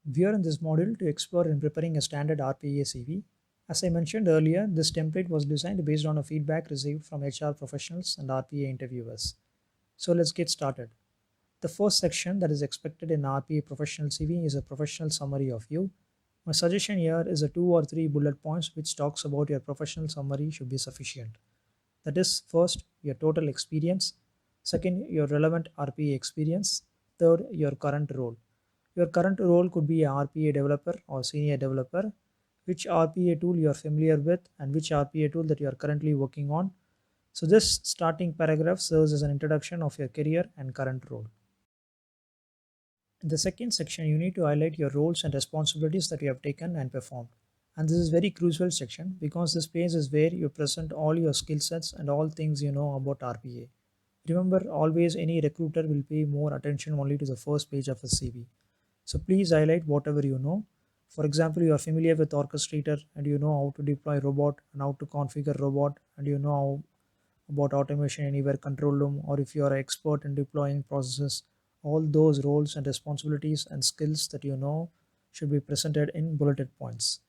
We are in this module to explore in preparing a standard RPA CV. As I mentioned earlier, this template was designed based on a feedback received from HR professionals and RPA interviewers. So let's get started. The first section that is expected in RPA professional CV is a professional summary of you. My suggestion here is a 2 or 3 bullet points which talks about your professional summary should be sufficient. That is, first, your total experience, second, your relevant RPA experience, third, your current role. Your current role could be a RPA developer or senior developer, which RPA tool you are familiar with, and which RPA tool that you are currently working on. So, this starting paragraph serves as an introduction of your career and current role. In the second section, you need to highlight your roles and responsibilities that you have taken and performed. And this is very crucial section because this page is where you present all your skill sets and all things you know about RPA. Remember, always any recruiter will pay more attention only to the first page of a CV. So please highlight whatever you know. For example, you are familiar with Orchestrator and you know how to deploy robot and how to configure robot and you know how about automation anywhere control room, or if you are an expert in deploying processes, all those roles and responsibilities and skills that you know should be presented in bulleted points.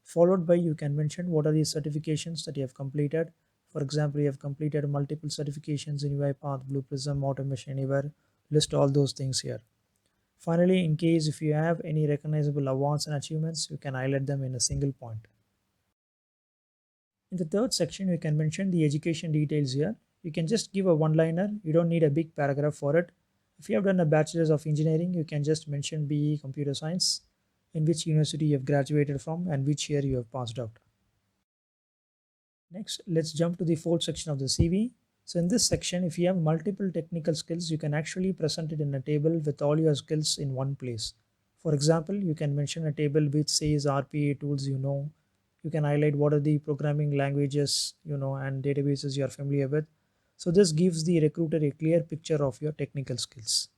Followed by, you can mention what are the certifications that you have completed. For example, you have completed multiple certifications in UiPath, Blue Prism, Automation Anywhere. List all those things here. Finally, in case if you have any recognizable awards and achievements, you can highlight them in a single point. In the third section, you can mention the education details here. You can just give a one-liner. You don't need a big paragraph for it. If you have done a bachelor's of engineering, you can just mention BE computer science, in which university you have graduated from and which year you have passed out. Next, let's jump to the fourth section of the CV. So in this section, if you have multiple technical skills, you can actually present it in a table with all your skills in one place. For example, you can mention a table which says RPA tools you know. You can highlight what are the programming languages you know and databases you are familiar with. So this gives the recruiter a clear picture of your technical skills.